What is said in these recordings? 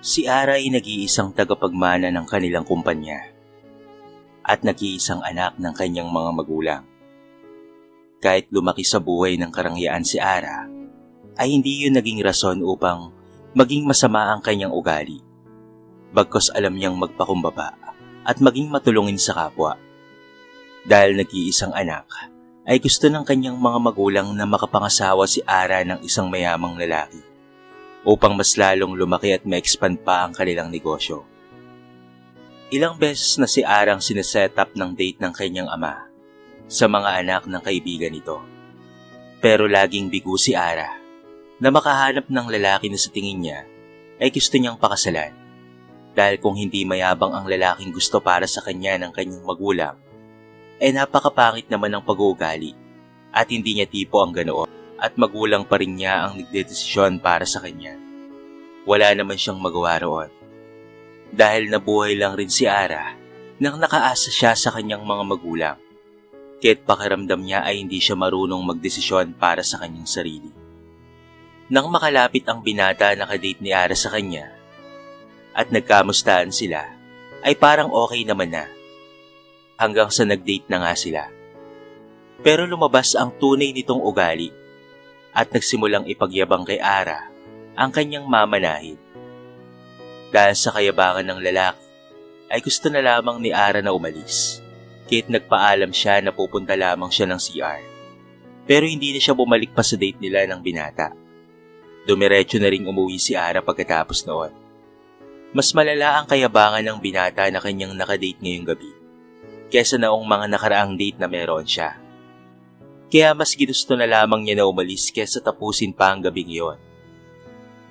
Si Ara ay nag-iisang tagapagmana ng kanilang kumpanya at nag-iisang anak ng kanyang mga magulang. Kahit lumaki sa buhay ng karangyaan si Ara, ay hindi yun naging rason upang maging masama ang kanyang ugali. Bagkus alam niyang magpakumbaba at maging matulungin sa kapwa. Dahil nag-iisang anak, ay gusto ng kanyang mga magulang na makapangasawa si Ara ng isang mayamang lalaki upang mas lalong lumaki at ma-expand pa ang kanilang negosyo. Ilang beses na si Arang sineset up ng date ng kanyang ama sa mga anak ng kaibigan nito. Pero laging bigo si Ara na makahanap ng lalaki na sa tingin niya ay gusto niyang pakasalan. Dahil kung hindi mayabang ang lalaking gusto para sa kanya ng kanyang magulang, ay napakapangit naman ang pag-uugali at hindi niya tipo ang ganoon. At magulang pa rin niya ang nagdedesisyon para sa kanya. Wala naman siyang magawa roon. Dahil nabuhay lang rin si Ara nang nakaasa siya sa kanyang mga magulang. Kaya't pakiramdam niya ay hindi siya marunong magdesisyon para sa kanyang sarili. Nang makalapit ang binata na kadate ni Ara sa kanya at nagkamustahan sila, ay parang okay naman na. Hanggang sa nag-date na nga sila. Pero lumabas ang tunay nitong ugali at nagsimulang ipagyabang kay Ara ang kanyang mamanahin. Dahil sa kayabangan ng lalaki, ay gusto na lamang ni Ara na umalis, kahit nagpaalam siya na pupunta lamang siya ng CR. Pero hindi na siya bumalik pa sa date nila ng binata. Dumiretso na ring umuwi si Ara pagkatapos noon. Mas malala ang kayabangan ng binata na kanyang nakadate ngayong gabi, kesa naong mga nakaraang date na meron siya. Kaya mas ginusto na lamang niya na umalis kesa tapusin pa ang gabing iyon.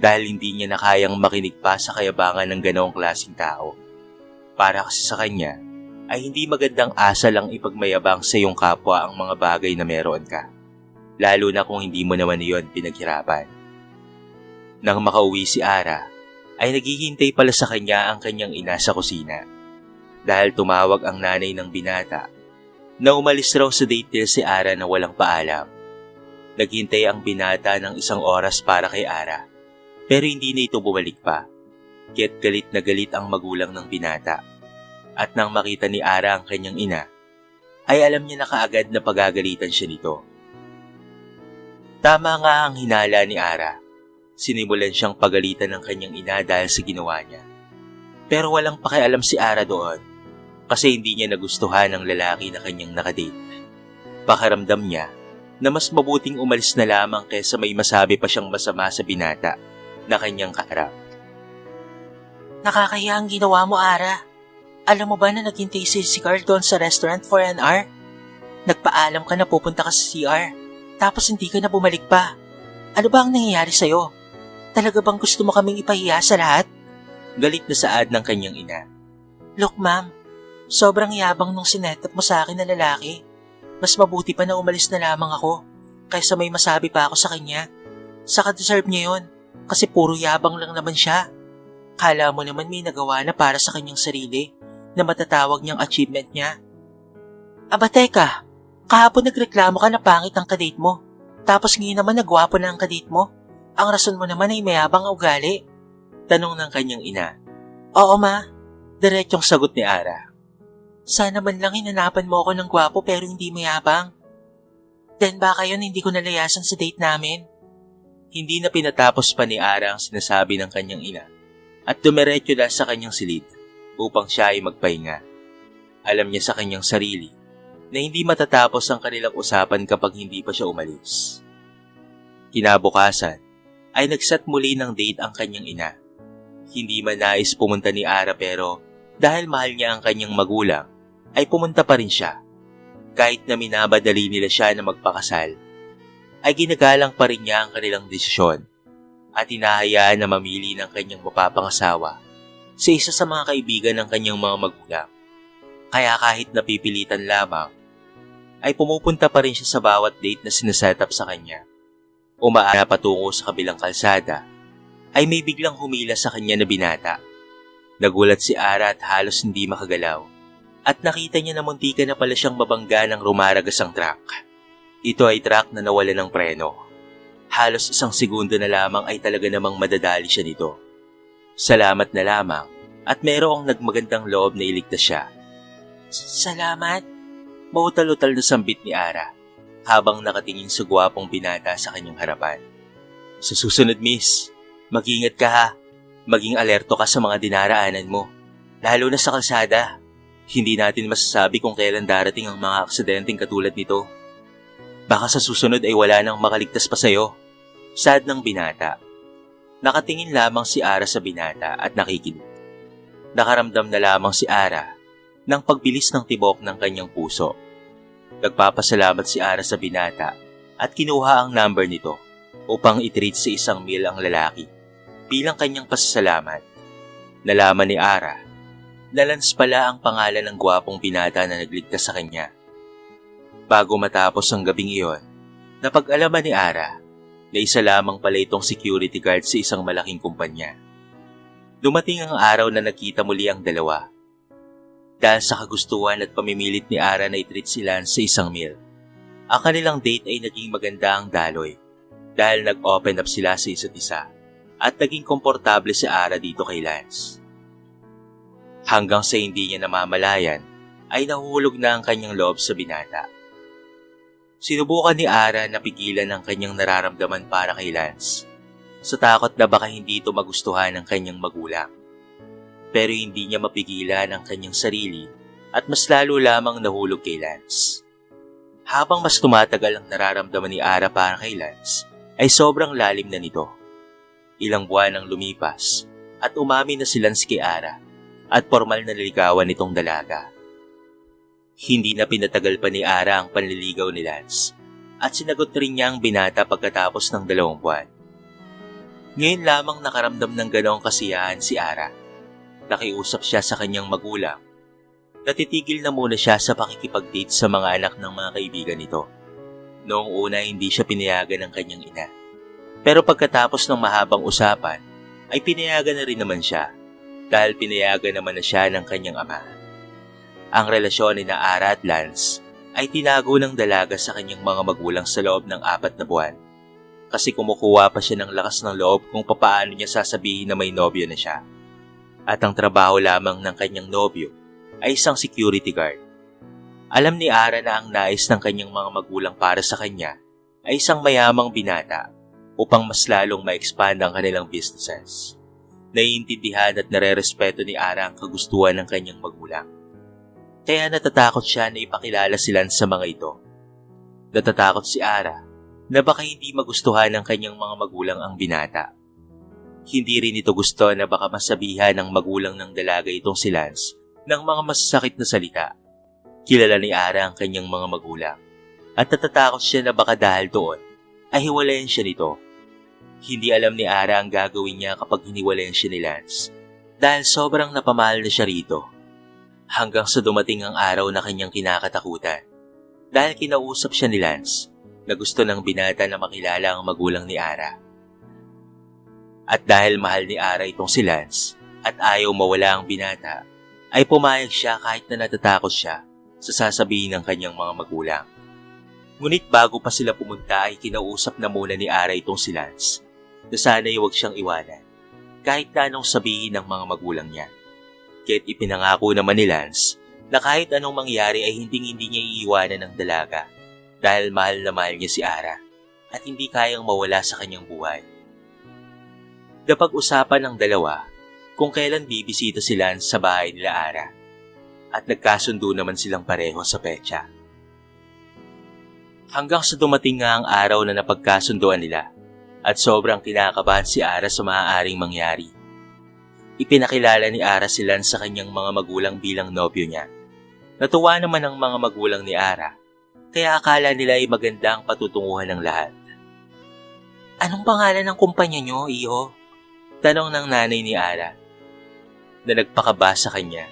Dahil hindi niya na kayang makinig pa sa kayabangan ng ganoong klaseng tao. Para kasi sa kanya, ay hindi magandang asa lang ipagmayabang sa iyong kapwa ang mga bagay na meron ka. Lalo na kung hindi mo naman iyon pinaghirapan. Nang makauwi si Ara, ay naghihintay pala sa kanya ang kanyang ina sa kusina. Dahil tumawag ang nanay ng binata na umalis raw sa date nila si Ara na walang paalam. Naghintay ang binata ng 1 oras para kay Ara, pero hindi na ito bumalik pa. Kaya't galit na galit ang magulang ng binata. At nang makita ni Ara ang kanyang ina, ay alam niya na kaagad na pagagalitan siya nito. Tama nga ang hinala ni Ara. Sinimulan siyang pagalitan ng kanyang ina dahil sa ginawa niya. Pero walang pakialam si Ara doon. Kasi hindi niya nagustuhan ang lalaki na kanyang nakadate. Pakiramdam niya na mas mabuting umalis na lamang kaysa may masabi pa siyang masama sa binata na kanyang kaharap. Nakakahiya ang ginawa mo, Ara. Alam mo ba na naghintay si Carl doon sa restaurant for an hour? Nagpaalam ka na pupunta ka sa CR, tapos hindi ka na bumalik pa. Ano ba ang nangyayari sa'yo? Talaga bang gusto mo kaming ipahiya sa lahat? Galit na saad ng kanyang ina. Look, ma'am. Sobrang yabang nung sinetap mo sa akin na lalaki. Mas mabuti pa na umalis na lamang ako kaysa may masabi pa ako sa kanya. Saka deserve niya yun kasi puro yabang lang naman siya. Kala mo naman may nagawa na para sa kanyang sarili na matatawag niyang achievement niya. Aba teka, kahapon nagreklamo ka na pangit ang kadate mo. Tapos ngayon naman nagwapo na ang kadate mo. Ang rason mo naman ay mayabang ang ugali. Tanong ng kanyang ina. Oo ma. Diretsong sagot ni Ara. Sana man lang hinanapan mo ako ng gwapo pero hindi mayabang. Then baka yun hindi ko nalayasan sa date namin. Hindi na pinatapos pa ni Ara ang sinasabi ng kanyang ina at dumiretso na sa kanyang silid upang siya ay magpahinga. Alam niya sa kanyang sarili na hindi matatapos ang kanilang usapan kapag hindi pa siya umalis. Kinabukasan ay nagset muli ng date ang kanyang ina. Hindi man nais pumunta ni Ara pero dahil mahal niya ang kanyang magulang, ay pumunta pa rin siya. Kahit na minabadali nila siya na magpakasal, ay ginagalang pa rin niya ang kanilang desisyon at hinahayaan na mamili ng kanyang mapapangasawa sa isa sa mga kaibigan ng kanyang mga magulang. Kaya kahit napipilitan lamang, ay pumupunta pa rin siya sa bawat date na sinasetap sa kanya. Umaara patungo sa kabilang kalsada, ay may biglang humila sa kanya na binata. Nagulat si Ara at halos hindi makagalaw. At nakita niya na muntika na pala siyang mabangga ng rumaragas ang truck. Ito ay truck na nawala ng preno. Halos 1 segundo na lamang ay talaga namang madadali siya nito. Salamat na lamang at merong nagmagandang loob na iligtas siya. Salamat. Mautal-utal na sambit ni Ara habang nakatingin sa gwapong binata sa kanyang harapan. Sa susunod, miss, mag-ingat ka ha. Maging alerto ka sa mga dinaraanan mo, lalo na sa kalsada. Hindi natin masasabi kung kailan darating ang mga aksidenteng katulad nito. Baka sa susunod ay wala nang makaligtas pa sa'yo. Sad ng binata. Nakatingin lamang si Ara sa binata at nakikinig. Nakaramdam na lamang si Ara ng pagbilis ng tibok ng kanyang puso. Nagpapasalamat si Ara sa binata at kinuha ang number nito upang i-treat sa isang meal ang lalaki. Bilang kanyang pasasalamat, nalaman ni Ara na Lance pala ang pangalan ng gwapong binata na nagligtas sa kanya. Bago matapos ang gabing iyon, napag-alaman ni Ara na isa lamang pala itong security guard sa isang malaking kumpanya. Dumating ang araw na nakita muli ang dalawa. Dahil sa kagustuhan at pamimilit ni Ara na i-treat si Lance sa isang meal, ang kanilang date ay naging maganda ang daloy dahil nag-open up sila sa isa't isa. At naging komportable si Ara dito kay Lance. Hanggang sa hindi niya namamalayan, ay nahuhulog na ang kanyang loob sa binata. Sinubukan ni Ara na pigilan ang kanyang nararamdaman para kay Lance, sa takot na baka hindi ito magustuhan ng kanyang magulang. Pero hindi niya mapigilan ang kanyang sarili at mas lalo lamang nahulog kay Lance. Habang mas tumatagal ang nararamdaman ni Ara para kay Lance, ay sobrang lalim na nito. Ilang buwan ang lumipas at umamin na si Lance kay Ara at formal na niligawan nitong dalaga. Hindi na pinatagal pa ni Ara ang panliligaw ni Lance at sinagot rin niya ang binata pagkatapos ng 2 buwan. Ngayon lamang nakaramdam ng ganoong kasiyahan si Ara. Nakiusap siya sa kanyang magulang. Natitigil na muna siya sa pakikipag-date sa mga anak ng mga kaibigan nito. Noong una hindi siya pinayagan ng kanyang ina. Pero pagkatapos ng mahabang usapan, ay pinayagan na rin naman siya dahil pinayagan naman na siya ng kanyang ama. Ang relasyon ni na Ara at Lance ay tinago ng dalaga sa kanyang mga magulang sa loob ng 4 na buwan kasi kumukuha pa siya ng lakas ng loob kung papaano niya sasabihin na may nobyo na siya. At ang trabaho lamang ng kanyang nobyo ay isang security guard. Alam ni Ara na ang nais ng kanyang mga magulang para sa kanya ay isang mayamang binata upang mas lalong ma-expand ang kanilang businesses. Naiintindihan at nare-respeto ni Ara ang kagustuhan ng kanyang magulang. Kaya natatakot siya na ipakilala si Lance sa mga ito. Natatakot si Ara na baka hindi magustuhan ng kanyang mga magulang ang binata. Hindi rin ito gusto na baka masabihan ng magulang ng dalaga itong si Lance ng mga masasakit na salita. Kilala ni Ara ang kanyang mga magulang at natatakot siya na baka dahil doon ay hiwalayan siya nito. Hindi alam ni Ara ang gagawin niya kapag hiniwalayan siya ni Lance dahil sobrang napamahal na siya rito. Hanggang sa dumating ang araw na kanyang kinakatakutan dahil kinausap siya ni Lance na gusto ng binata na makilala ang magulang ni Ara. At dahil mahal ni Ara itong si Lance at ayaw mawala ang binata, ay pumayag siya kahit na natatakot siya sa sasabihin ng kanyang mga magulang. Ngunit bago pa sila pumunta ay kinausap na muna ni Ara itong si Lance na sana'y huwag siyang iwanan kahit na anong sabihin ng mga magulang niya. Kaya't ipinangako naman ni Lance na kahit anong mangyari ay hindi niya iiwanan ng dalaga dahil mahal na mahal niya si Ara at hindi kayang mawala sa kanyang buhay. Napag-usapan ng dalawa kung kailan bibisita si Lance sa bahay nila Ara at nagkasundo naman silang pareho sa petsa. Hanggang sa dumating nga ang araw na napagkasunduan nila at sobrang kinakabahan si Ara sa maaaring mangyari. Ipinakilala ni Ara si Lance sa kanyang mga magulang bilang nobyo niya. Natuwa naman ang mga magulang ni Ara, kaya akala nila ay maganda ang patutunguhan ng lahat. Anong pangalan ng kumpanya niyo, iho? Tanong ng nanay ni Ara na nagpakaba sa kanya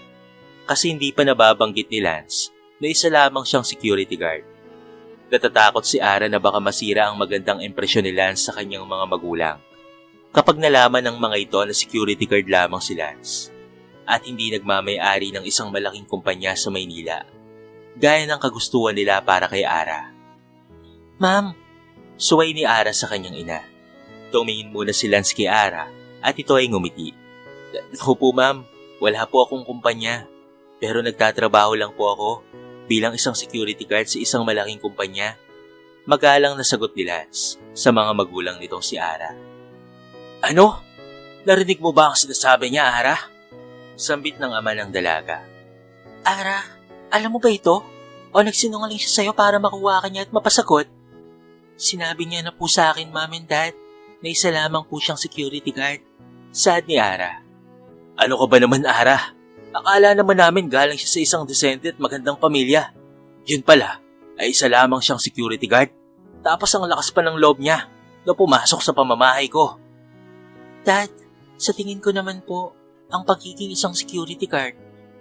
kasi hindi pa nababanggit ni Lance na isa lamang siyang security guard. Natatakot si Ara na baka masira ang magandang impresyon ni Lance sa kanyang mga magulang kapag nalaman ng mga ito na security guard lamang si Lance at hindi nagmamay-ari ng isang malaking kumpanya sa Maynila gaya ng kagustuhan nila para kay Ara. Ma'am, suway ni Ara sa kanyang ina. Tumingin muna si Lance kay Ara at ito ay ngumiti. Naku po ma'am, wala po akong kumpanya. Pero nagtatrabaho lang po ako bilang isang security guard sa isang malaking kumpanya. Magalang na sagot ni Lance sa mga magulang nitong si Ara. Ano? Narinig mo ba ang sinasabi niya, Ara? Sambit ng ama ng dalaga. Ara, alam mo ba ito? O nagsinungaling siya sa'yo para makuha ka niya at mapasagot? Sinabi niya na po sa akin, Mom and Dad, na isa lamang po siyang security guard. Sad ni Ara. Ano ka ba naman, Ara? Akala naman namin galing siya sa isang decente at magandang pamilya. Yun pala, ay isa lamang siyang security guard. Tapos ang lakas pa ng loob niya na pumasok sa pamamahay ko. Dad, sa tingin ko naman po, ang pagiging isang security guard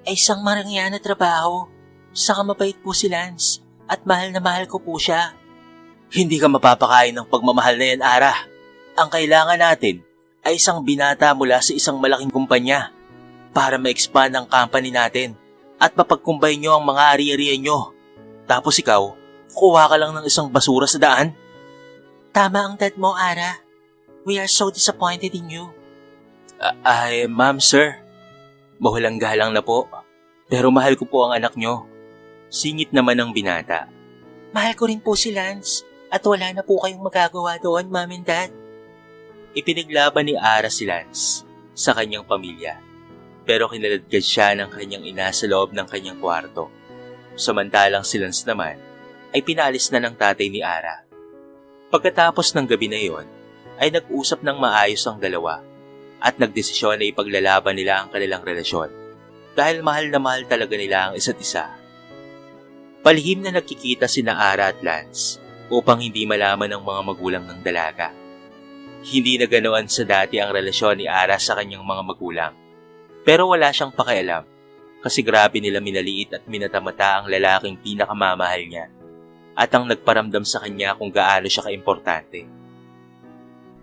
ay isang marangya na trabaho. Saka mabait po si Lance at mahal na mahal ko po siya. Hindi ka mapapakain ng pagmamahal na yan, Ara. Ang kailangan natin ay isang binata mula sa isang malaking kumpanya para ma-expand ang company natin at mapagkumbay nyo ang mga ari-arian nyo. Tapos ikaw, kuha ka lang ng isang basura sa daan? Tama ang dad mo, Ara. We are so disappointed in you. Ma'am, sir. Mawalang galang na po. Pero mahal ko po ang anak nyo. Singit naman ng binata. Mahal ko rin po si Lance at wala na po kayong magagawa doon, Mom and Dad. Ipinaglaban ni Ara si Lance sa kanyang pamilya. Pero kinaladkad siya ng kanyang ina sa loob ng kanyang kwarto. Samantalang si Lance naman ay pinaalis na ng tatay ni Ara. Pagkatapos ng gabi na iyon, ay nag-usap ng maayos ang dalawa at nagdesisyon na ipaglalaban nila ang kanilang relasyon dahil mahal na mahal talaga nila ang isa't isa. Palihim na nagkikita sina Ara at Lance upang hindi malaman ng mga magulang ng dalaga. Hindi na ganoon sa dati ang relasyon ni Ara sa kanyang mga magulang. Pero wala siyang pakialam kasi grabe nila minaliit at minatamata ang lalaking pinakamamahal niya at ang nagparamdam sa kanya kung gaano siya kaimportante.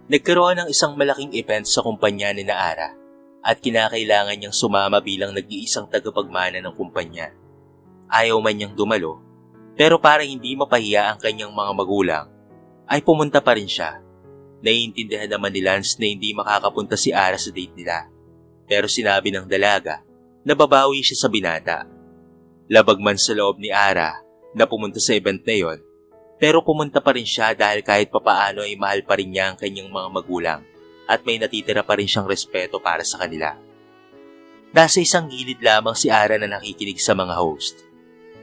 Nagkaroon ng isang malaking event sa kumpanya ni Ara at kinakailangan niyang sumama bilang nag-iisang tagapagmana ng kumpanya. Ayaw man niyang dumalo, pero para hindi mapahiya ang kanyang mga magulang, ay pumunta pa rin siya. Naiintindihan naman ni Lance na hindi makakapunta si Ara sa date nila, pero sinabi ng dalaga na babawi siya sa binata. Labag man sa loob ni Ara na pumunta sa event na yon, pero pumunta pa rin siya dahil kahit papaano ay mahal pa rin niya ang kanyang mga magulang at may natitira pa rin siyang respeto para sa kanila. Nasa isang gilid lamang si Ara na nakikinig sa mga host.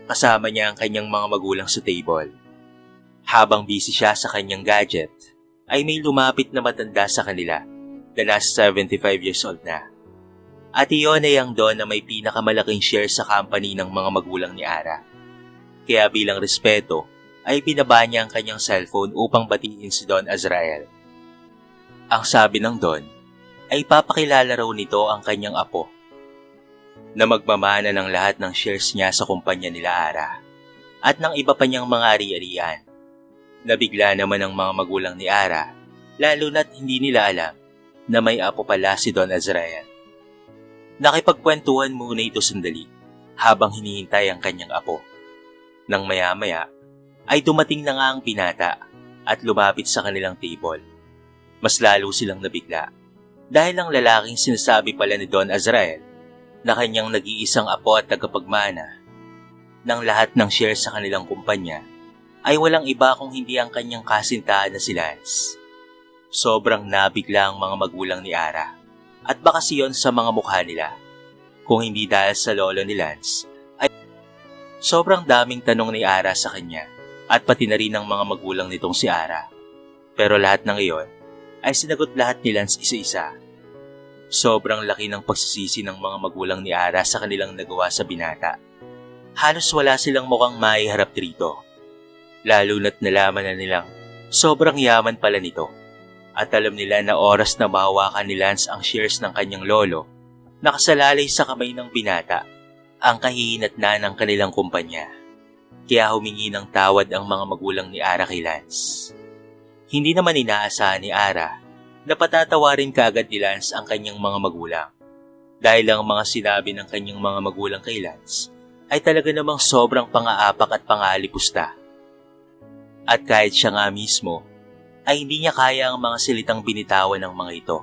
Kasama niya ang kanyang mga magulang sa table. Habang busy siya sa kanyang gadget, ay may lumapit na matanda sa kanila na nasa 75 years old na. At iyon ay ang Don na may pinakamalaking share sa company ng mga magulang ni Ara. Kaya bilang respeto, ay binaba niya ang kanyang cellphone upang batiin si Don Azrael. Ang sabi ng Don, ay papakilala raw nito ang kanyang apo na magmamana ng lahat ng shares niya sa kumpanya nila Ara at ng iba pa niyang mga ari-arian. Nabigla naman ang mga magulang ni Ara, lalo na't hindi nila alam na may apo pala si Don Azrael. Nakipagkwentuhan muna ito sandali habang hinihintay ang kanyang apo. Nang maya-maya, ay dumating na nga ang binata at lumapit sa kanilang table. Mas lalo silang nabigla dahil ang lalaking sinasabi pala ni Don Azrael na kanyang nag-iisang apo at tagapagmana ng lahat ng shares sa kanilang kumpanya ay walang iba kung hindi ang kanyang kasintahan na si Lance. Sobrang nabigla ang mga magulang ni Ara at baka siyon sa mga mukha nila. Kung hindi dahil sa lolo ni Lance, ay sobrang daming tanong ni Ara sa kanya at pati na rin ng mga magulang nitong si Ara. Pero lahat ng iyon ay sinagot lahat ni Lance isa-isa. Sobrang laki ng pagsisisi ng mga magulang ni Ara sa kanilang nagawa sa binata. Halos wala silang mukhang maiharap dito. Lalo na't nalaman na nilang sobrang yaman pala nito. At alam nila na oras na mahawakan ni Lance ang shares ng kanyang lolo, nakasalalay sa kamay ng binata ang kahihinat na ng kanilang kumpanya. Kaya humingi ng tawad ang mga magulang ni Ara kay Lance. Hindi naman inaasahan ni Ara na patatawarin kaagad ni Lance ang kanyang mga magulang. Dahil ang mga sinabi ng kanyang mga magulang kay Lance ay talaga namang sobrang pang-aapak at pang-aalipusta. At kahit siya nga mismo, ay hindi niya kaya ang mga salitang binitawan ng mga ito.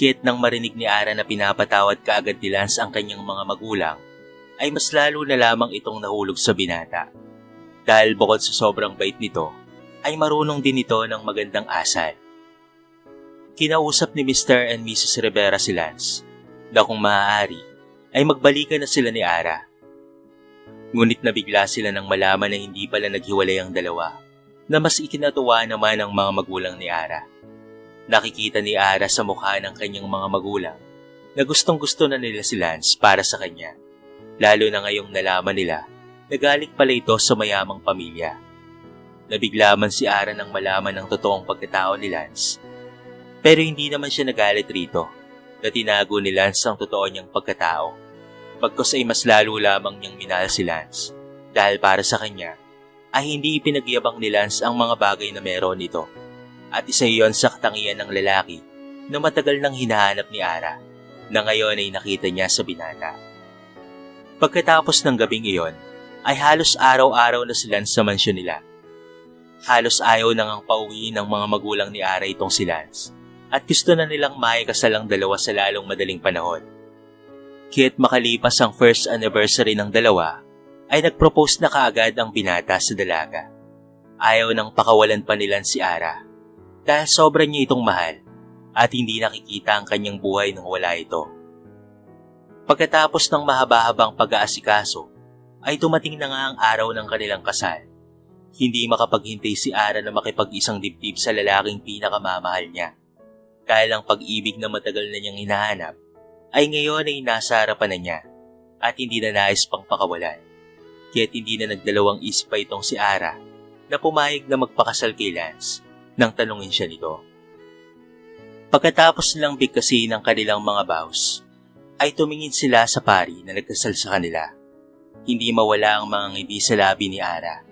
Kaya't nang marinig ni Ara na pinapatawad kaagad ni Lance ang kanyang mga magulang, ay mas lalo na lamang itong nahulog sa binata. Dahil bukod sa sobrang bait nito, ay marunong din ito ng magandang asal. Kinausap ni Mr. and Mrs. Rivera si Lance na kung maaari ay magbalikan na sila ni Ara. Ngunit nabigla sila nang malaman na hindi pala naghiwalay ang dalawa, na mas ikinatuwa naman ang mga magulang ni Ara. Nakikita ni Ara sa mukha ng kanyang mga magulang na gustong-gusto na nila si Lance para sa kanya, lalo na ngayong nalaman nila na galing pala ito sa mayamang pamilya. Nabigla man si Ara nang malaman ang totoong pagkatao ni Lance, pero hindi naman siya nagalit rito na tinago ni Lance ang totoo niyang pagkatao. Pagkos ay mas lalo lamang niyang minahal si Lance dahil para sa kanya ay hindi ipinagyabang ni Lance ang mga bagay na meron nito. At isa iyon sa katangian ng lalaki na matagal nang hinahanap ni Ara na ngayon ay nakita niya sa binata. Pagkatapos ng gabing iyon ay halos araw-araw na si Lance sa mansyon nila. Halos ayaw nang ang pauwi ng mga magulang ni Ara itong si Lance at gusto na nilang maikasal ang dalawa sa lalong madaling panahon. Kaya't makalipas ang first anniversary ng dalawa, ay nag-propose na kaagad ang binata sa dalaga. Ayaw nang pakawalan pa nila si Ara dahil sobra niya itong mahal at hindi nakikita ang kanyang buhay nang wala ito. Pagkatapos ng mahaba-habang pag-aasikaso, ay dumating na nga ang araw ng kanilang kasal. Hindi makapaghintay si Ara na makipag-isang dibdib sa lalaking pinakamamahal niya. Dahil ang pag-ibig na matagal na niyang hinahanap, ay ngayon ay nasa harapan na niya at hindi na nais pang pakawalan. Kaya't hindi na nagdalawang isip pa itong si Ara na pumayag na magpakasal kay Lance nang tanungin siya nito. Pagkatapos nilang bigkasin ang kanilang mga vows, ay tumingin sila sa pari na nagkasal sa kanila. Hindi mawala ang mga ngiti sa labi ni Ara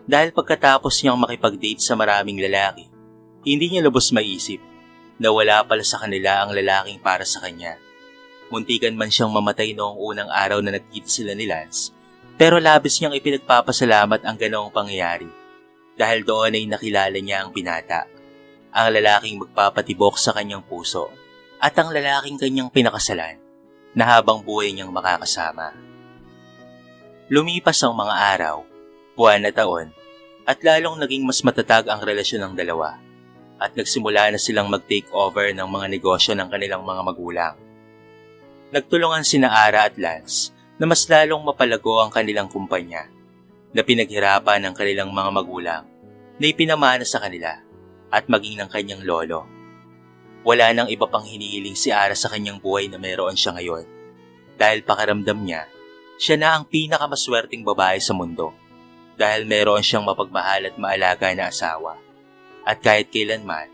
dahil pagkatapos niyang makipag-date sa maraming lalaki, hindi niya lubos maisip na wala pala sa kanila ang lalaking para sa kanya. Muntikan man siyang mamatay noong unang araw na nagkita sila ni Lance, pero labis niyang ipinagpapasalamat ang ganoong pangyayari dahil doon ay nakilala niya ang binata, ang lalaking magpapatibok sa kanyang puso at ang lalaking kanyang pinakasalan na habang buhay niyang makakasama. Lumipas ang mga araw, buwan na taon, at lalong naging mas matatag ang relasyon ng dalawa at nagsimula na silang mag-take over ng mga negosyo ng kanilang mga magulang. Nagtulungan sina Ara at Lance na mas lalong mapalago ang kanilang kumpanya na pinaghirapan ng kanilang mga magulang na ipinamana sa kanila at maging ng kanyang lolo. Wala nang iba pang hinihiling si Ara sa kanyang buhay na meron siya ngayon dahil pakiramdam niya, siya na ang pinakamaswerteng babae sa mundo dahil meron siyang mapagmahal at maalaga na asawa. At kahit kailanman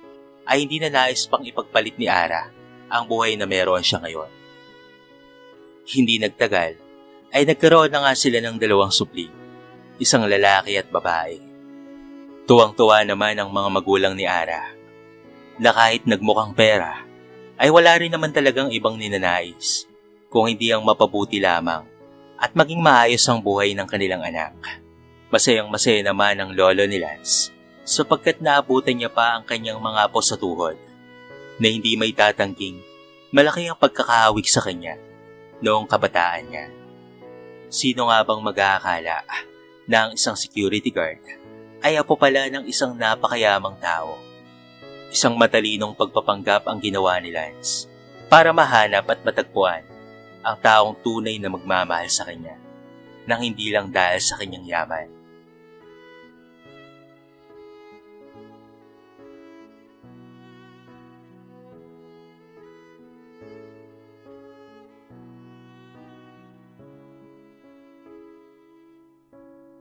ay hindi na nais pang ipagpalit ni Ara ang buhay na meron siya ngayon. Hindi nagtagal ay nagkaroon na nga sila ng dalawang supling, isang lalaki at babae. Tuwang-tuwa naman ang mga magulang ni Ara na kahit nagmukhang pera ay wala rin naman talagang ibang ninanais kung hindi ang mapabuti lamang at maging maayos ang buhay ng kanilang anak. Masayang-masaya naman ang lolo ni Lance sapagkat naabutan niya pa ang kanyang mga apo sa tuhod na hindi may tatangking malaki ang pagkakahawig sa kanya noong kabataan niya. Sino nga bang mag-aakala na ang isang security guard ay apo pala ng isang napakayamang tao? Isang matalinong pagpapanggap ang ginawa ni Lance para mahanap at matagpuan ang taong tunay na magmamahal sa kanya nang hindi lang dahil sa kanyang yaman.